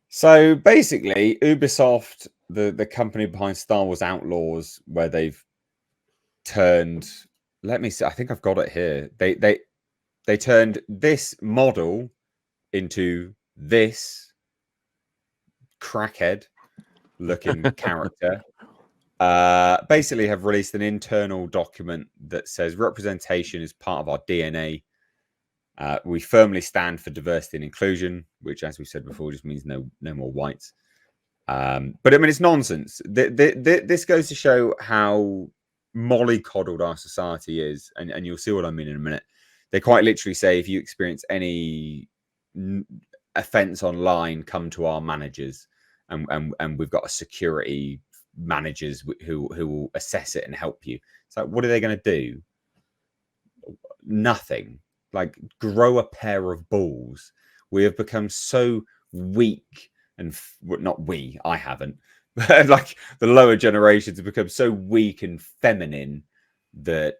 So basically, Ubisoft, the company behind Star Wars Outlaws, where they've turned. Let me see. I think I've got it here. They turned this model into this crackhead looking character. Basically, have released an internal document that says representation is part of our DNA. We firmly stand for diversity and inclusion, which, as we said before, just means no more whites. But I mean, it's nonsense. This goes to show how mollycoddled our society is, and you'll see what I mean in a minute. They quite literally say, if you experience any offence online, come to our managers, and we've got a security managers who will assess it and help you. So, what are they going to do? Nothing. Like, grow a pair of balls. We have become so weak, and not we. I haven't. But like the lower generations have become so weak and feminine that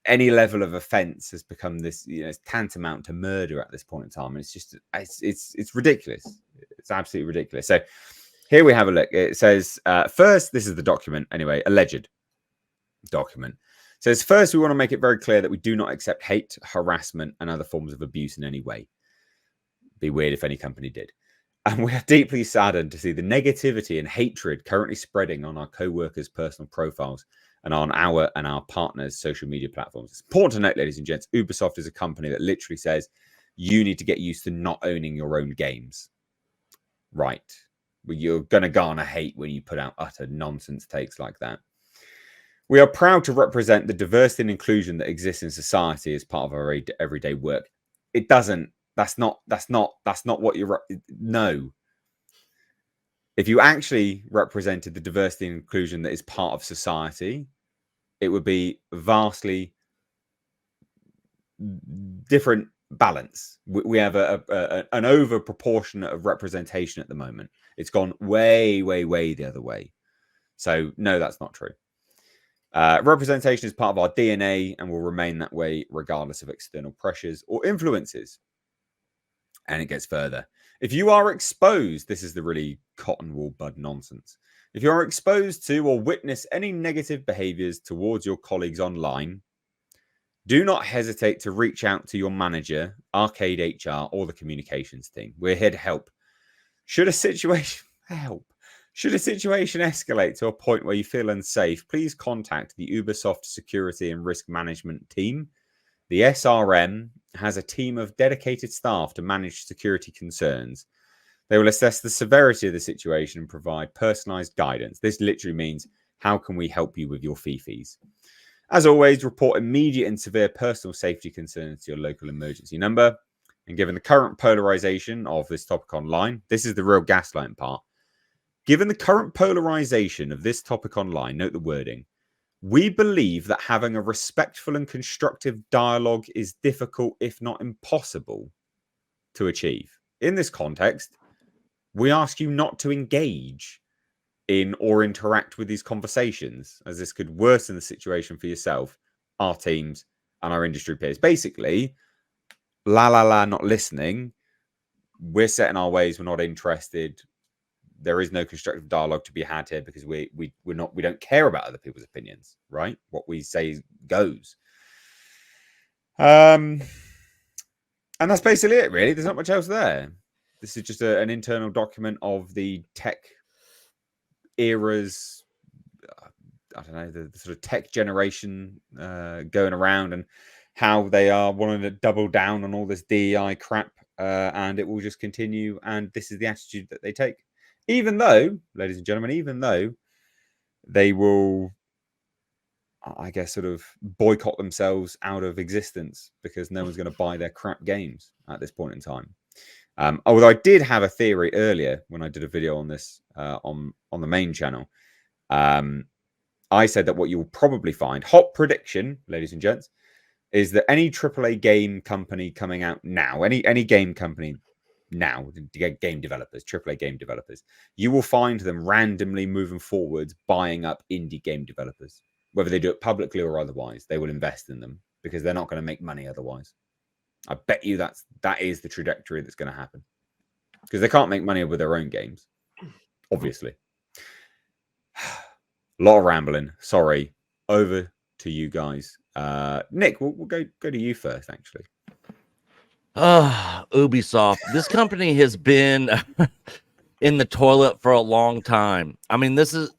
any level of offence has become this. It's tantamount to murder at this point in time. And it's just it's ridiculous. It's absolutely ridiculous. So here we have a look. It says first, this is the document anyway, alleged document. It says first, we want to make it very clear that we do not accept hate, harassment, and other forms of abuse in any way. Be weird if any company did. And we are deeply saddened to see the negativity and hatred currently spreading on our co-workers' personal profiles and on our and our partners' social media platforms. It's important to note, ladies and gents, Ubisoft is a company that literally says you need to get used to not owning your own games. Right. You're going to garner hate when you put out utter nonsense takes like that. We are proud to represent the diversity and inclusion that exists in society as part of our everyday work. It doesn't. That's not what you're. No. If you actually represented the diversity and inclusion that is part of society, it would be vastly different balance. We have an over proportionate of representation at the moment. It's gone way the other way. So no, that's not true. Representation is part of our DNA and will remain that way regardless of external pressures or influences. And it gets further. If you are exposed, this is the really cotton wool bud nonsense. If you are exposed to or witness any negative behaviors towards your colleagues online, do not hesitate to reach out to your manager, Arcade HR, or the communications team. We're here to help. Should a situation escalate to a point where you feel unsafe, please contact the Ubisoft Security and Risk Management team. The SRM has a team of dedicated staff to manage security concerns. They will assess the severity of the situation and provide personalized guidance. This literally means, how can we help you with your fifis? As always, report immediate and severe personal safety concerns to your local emergency number. And given the current polarization of this topic online, this is the real gaslighting part. Given the current polarization of this topic online, note the wording, we believe that having a respectful and constructive dialogue is difficult, if not impossible, to achieve. In this context, we ask you not to engage in or interact with these conversations, as this could worsen the situation for yourself, our teams, and our industry peers. Basically, not listening. We're set in our ways. We're not interested. There is no constructive dialogue to be had here because we don't care about other people's opinions, right? What we say goes. And that's basically it, really. There's not much else there. This is just an internal document of the tech eras, I don't know, the sort of tech generation going around and how they are wanting to double down on all this DEI crap, and it will just continue. And this is the attitude that they take. Even though, ladies and gentlemen, even though they will, I guess, sort of boycott themselves out of existence because no one's going to buy their crap games at this point in time. Although I did have a theory earlier when I did a video on this on the main channel. I said that what you'll probably find, hot prediction, ladies and gents, is that any AAA game company coming out now, any game company now, game developers, AAA game developers, you will find them randomly moving forwards, buying up indie game developers. Whether they do it publicly or otherwise, they will invest in them because they're not going to make money otherwise. I bet you that is the trajectory that's going to happen. because they can't make money with their own games, obviously. A lot of rambling. Sorry. Over to you guys. Nick, we'll go to you first, actually. Ubisoft. This company has been in the toilet for a long time. I mean, this is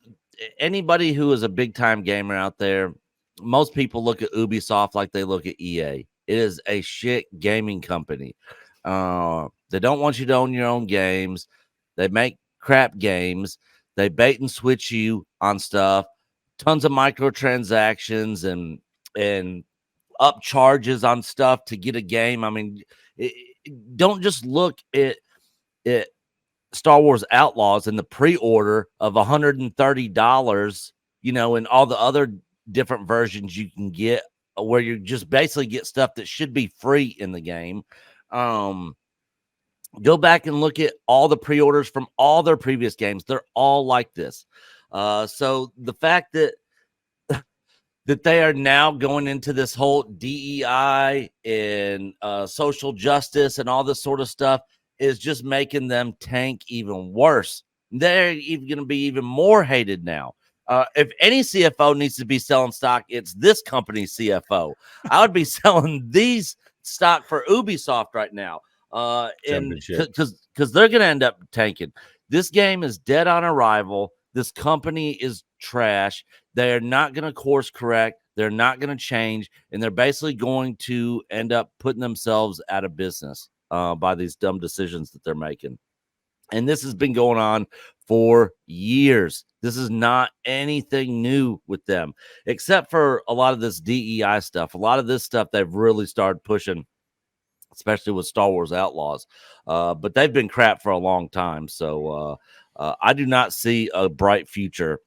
anybody who is a big time gamer out there. Most people look at Ubisoft like they look at EA. It is a shit gaming company. They don't want you to own your own games. They make crap games. They bait and switch you on stuff. Tons of microtransactions and up charges on stuff to get a game. I mean, don't just look at Star Wars Outlaws and the pre-order of $130, and all the other different versions you can get where you just basically get stuff that should be free in the game. Go back and look at all the pre-orders from all their previous games. They're all like this. So the fact that they are now going into this whole DEI and social justice and all this sort of stuff is just making them tank even worse. They're even going to be even more hated now. If any CFO needs to be selling stock, it's this company's CFO. I would be selling these stock for Ubisoft right now. And because they're going to end up tanking. This game is dead on arrival. This company is trash. They're not going to course correct. They're not going to change. And they're basically going to end up putting themselves out of business by these dumb decisions that they're making. And this has been going on for years. This is not anything new with them, except for a lot of this DEI stuff. A lot of this stuff they've really started pushing, especially with Star Wars Outlaws. But they've been crap for a long time. So I do not see a bright future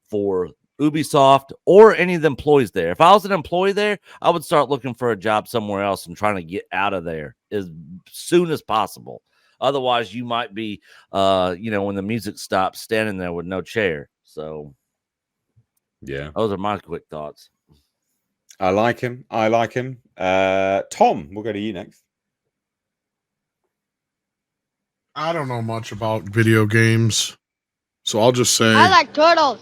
for Ubisoft or any of the employees there. If I was an employee there, I would start looking for a job somewhere else and trying to get out of there as soon as possible. Otherwise, you might be, when the music stops, standing there with no chair. So, yeah, those are my quick thoughts. I like him. Tom, we'll go to you next. I don't know much about video games, so I'll just say I like turtles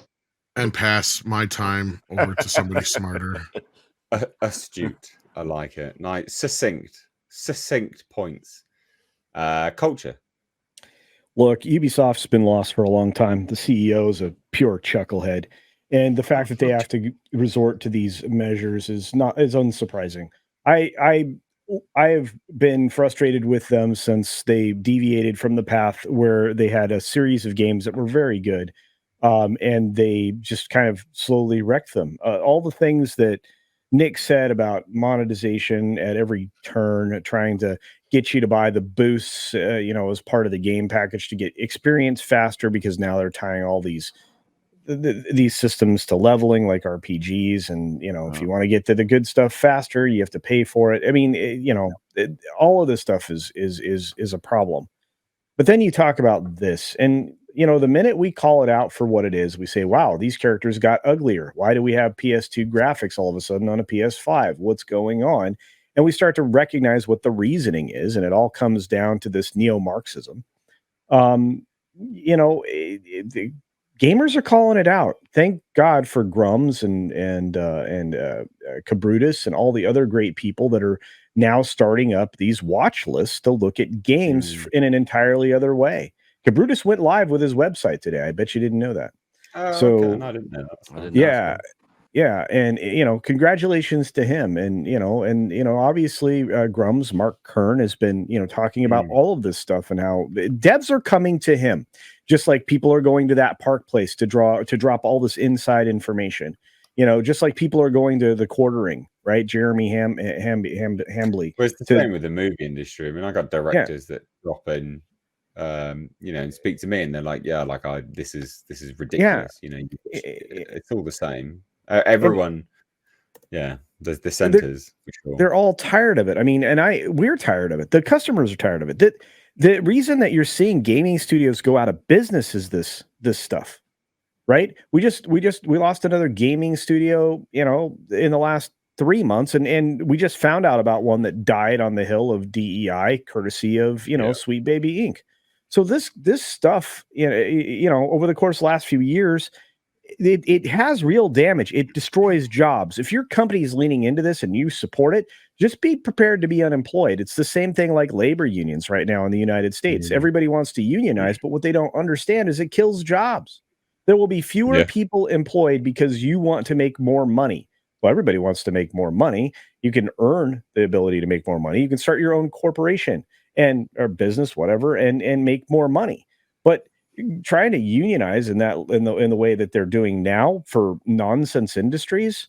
and pass my time over to somebody smarter. Astute. I like it. Nice, succinct points. Culture. Look, Ubisoft's been lost for a long time. The CEO is a pure chucklehead, and the fact that they have to resort to these measures is unsurprising. I have been frustrated with them since they deviated from the path where they had a series of games that were very good, and they just kind of slowly wrecked them. All the things that Nick said about monetization at every turn, trying to get you to buy the boosts, as part of the game package to get experience faster, because now they're tying all these systems to leveling like RPGs. And, if you want to get to the good stuff faster, you have to pay for it. I mean, all of this stuff is a problem. But then you talk about this, and the minute we call it out for what it is, we say, wow, these characters got uglier. Why do we have PS2 graphics all of a sudden on a PS5? What's going on? And we start to recognize what the reasoning is, and it all comes down to this neo-Marxism. The gamers are calling it out. Thank God for Grums and Cabrutus and all the other great people that are now starting up these watch lists to look at games in an entirely other way. Cabrutus went live with his website today. I bet you didn't know that. Okay. No, I didn't know that. Yeah, and congratulations to him, and obviously Grums, Mark Kern has been talking about all of this stuff and how devs are coming to him, just like people are going to that Park Place to drop all this inside information. Just like people are going to the Quartering, right? Jeremy Hambly. Well, it's the same with the movie industry. I mean, I got directors that drop in, and speak to me, and they're like, "Yeah, this is ridiculous." Yeah. It's all the same. Everyone, the centers. For sure. They're all tired of it. I mean, we're tired of it. The customers are tired of it. The reason that you're seeing gaming studios go out of business is this stuff. Right? We lost another gaming studio, in the last 3 months, and we just found out about one that died on the hill of DEI, courtesy of Sweet Baby Inc. So this stuff, over the course of the last few years, it has real damage. It destroys jobs. If your company is leaning into this and you support it, just be prepared to be unemployed. It's the same thing like labor unions right now in the United States. Everybody wants to unionize, but what they don't understand is it kills jobs. There will be fewer people employed because you want to make more money. Well, everybody wants to make more money. You can earn the ability to make more money. You can start your own corporation or business, whatever, and make more money. But trying to unionize in the way that they're doing now for nonsense industries,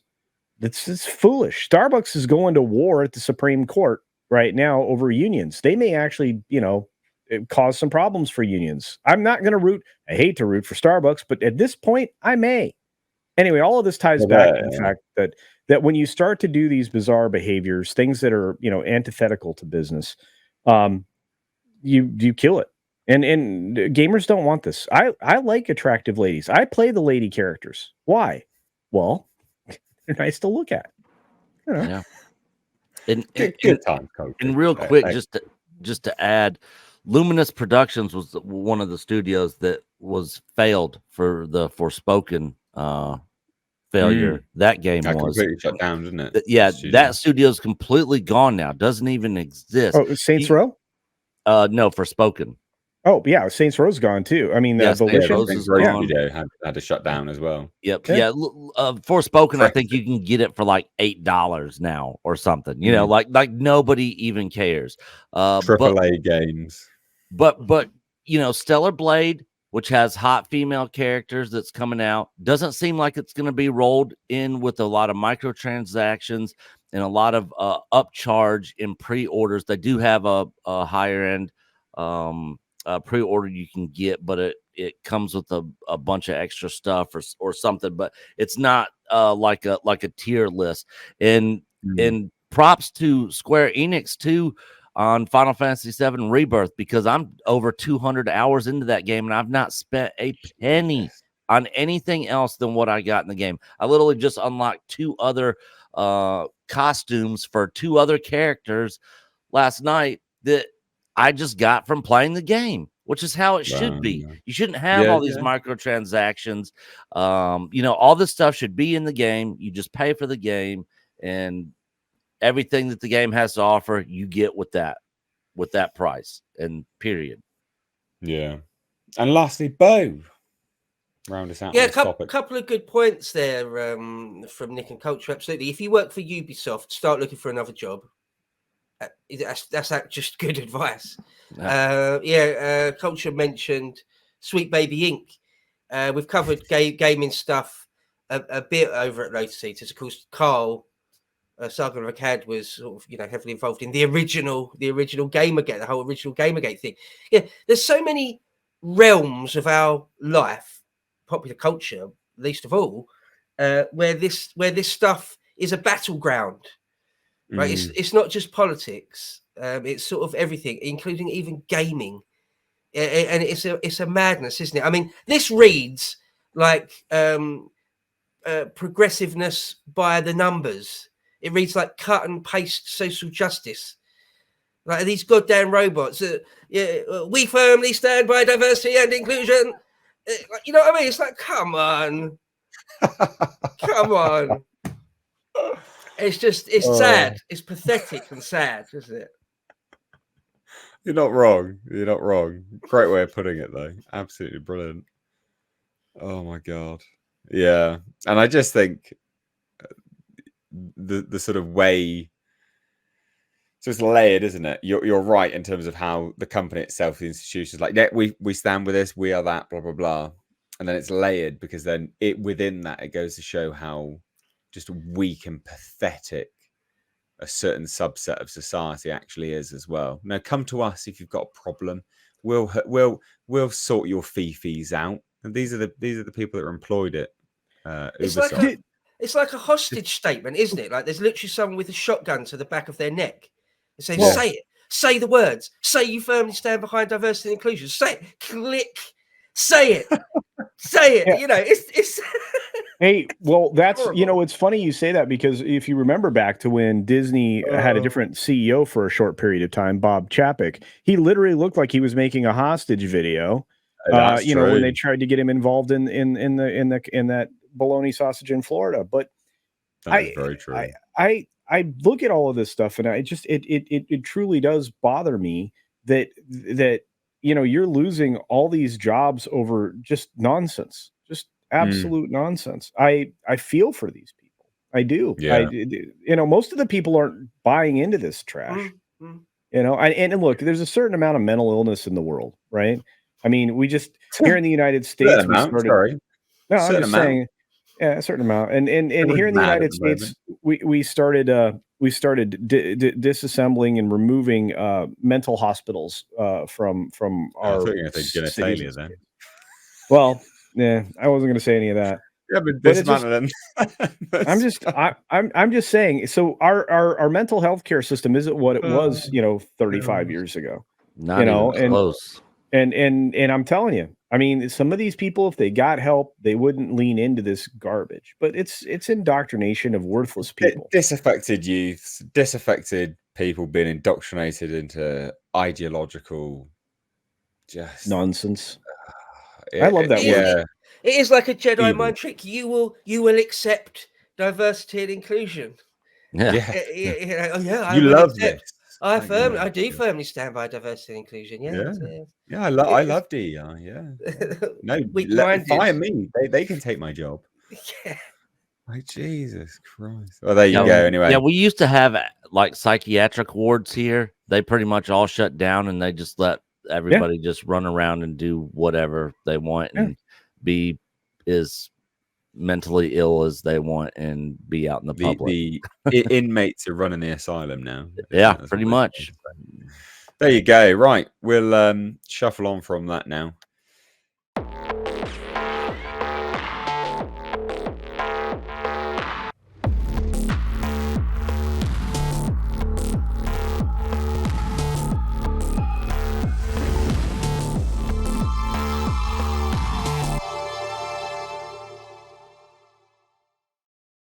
it's foolish. Starbucks is going to war at the Supreme Court right now over unions. They may actually, cause some problems for unions. I'm not going to I hate to root for Starbucks, but at this point, I may. Anyway, all of this ties back to the fact that when you start to do these bizarre behaviors, things that are, antithetical to business, you kill it. And gamers don't want this. I like attractive ladies. I play the lady characters. Why? Well, they're nice to look at. Yeah. Good time, Coach. And real quick, just to add, Luminous Productions was one of the studios that was failed for the Forspoken failure. That game was completely shut down, didn't it? Yeah, that studio's completely gone now. Doesn't even exist. Oh, Saints Row? No, Forspoken. Oh, yeah, Saints Row's gone too. I mean, Saints Row's is gone. Had to shut down as well. Yep. Yeah. Forspoken, I think you can get it for like $8 now or something. Like nobody even cares. AAA games. But Stellar Blade, which has hot female characters that's coming out, doesn't seem like it's going to be rolled in with a lot of microtransactions and a lot of upcharge in pre-orders. They do have a higher end pre-order you can get, but it comes with a bunch of extra stuff or something, but it's not like a tier list. And props to Square Enix too on Final Fantasy VII Rebirth, because I'm over 200 hours into that game and I've not spent a penny on anything else than what I got in the game. I literally just unlocked 2 other costumes for 2 other characters last night that I just got from playing the game, which is how it should be. You shouldn't have all these microtransactions. All this stuff should be in the game. You just pay for the game, and everything that the game has to offer, you get with that price, and period. Yeah. And lastly, Bo, round us out. Yeah, couple of good points there from Nick and Culture. Absolutely. If you work for Ubisoft, start looking for another job. That's just good advice. Culture mentioned Sweet Baby Inc. We've covered gaming stuff a bit over at Lotus Eaters. Of course, Carl Saga of Akkad was sort of, heavily involved in the original Gamergate, the whole original Gamergate thing. Yeah, there's so many realms of our life, popular culture, least of all, where this stuff is a battleground. Right, it's not just politics. It's sort of everything, including even gaming, and it's a madness, isn't it? I mean, this reads like progressiveness by the numbers. It reads like cut and paste social justice. Like these goddamn robots. We firmly stand by diversity and inclusion. You know what I mean? It's like, come on, come on. It's sad. It's pathetic and sad, isn't it? You're not wrong. Great way of putting it, though. Absolutely brilliant. Oh my God. Yeah. And I just think the sort of way, so it's layered, isn't it? You're right in terms of how the company itself, the institutions, like, yeah, we stand with this, we are that, blah, blah, blah. And then it's layered because then within that, it goes to show how just weak and pathetic a certain subset of society actually is as well. Now, come to us if you've got a problem. We'll sort your fees out. And these are the people that are employed at Ubisoft. It's like a hostage statement, isn't it? Like there's literally someone with a shotgun to the back of their neck. They say, say it, say the words, say you firmly stand behind diversity and inclusion. Say it, click, Say it. Say it. Yeah. You know, it's Hey, well, that's horrible. it's funny you say that because if you remember back to when Disney had a different CEO for a short period of time, Bob Chapek, he literally looked like he was making a hostage video. That's When they true. tried to get him involved in that bologna sausage in Florida. But That is very true. I look at all of this stuff and I just it truly does bother me that you're losing all these jobs over just nonsense, just absolute nonsense. I feel for these people. I do. Yeah. Most of the people aren't buying into this trash. Mm. And look, there's a certain amount of mental illness in the world, right? I mean, we just here in the United States, Certain we amount, started. sorry. No, I'm Certain just amount. saying, yeah, a certain amount. And Everyone's here in the mad at United the States, moment. we started disassembling and removing mental hospitals from I our thought you were going to say cities genitalia and then. states. Well, yeah, I wasn't going to say any of that. Yeah, but But it's just, dismantling. I'm just saying. So our mental health care system isn't what it was, 35 years ago. Not even close. And I'm telling you, I mean, some of these people, if they got help, they wouldn't lean into this garbage. But it's indoctrination of worthless people. Disaffected youth, disaffected people being indoctrinated into ideological just Nonsense. I love that word. It is like a Jedi Evil. mind trick. You will accept diversity and inclusion. Yeah. I You will love accept. this. I do firmly stand by diversity and inclusion. Yeah, I love DEI. Yeah. No, Weak-minded. fire me. They can take my job. Yeah. Like, Jesus Christ. Well, there you go. Anyway. Yeah, we used to have like psychiatric wards here. They pretty much all shut down and they just let everybody just run around and do whatever they want and be as mentally ill as they want and be out in the public. The inmates are running the asylum now. Yeah, pretty much. There you go. Right. We'll shuffle on from that now.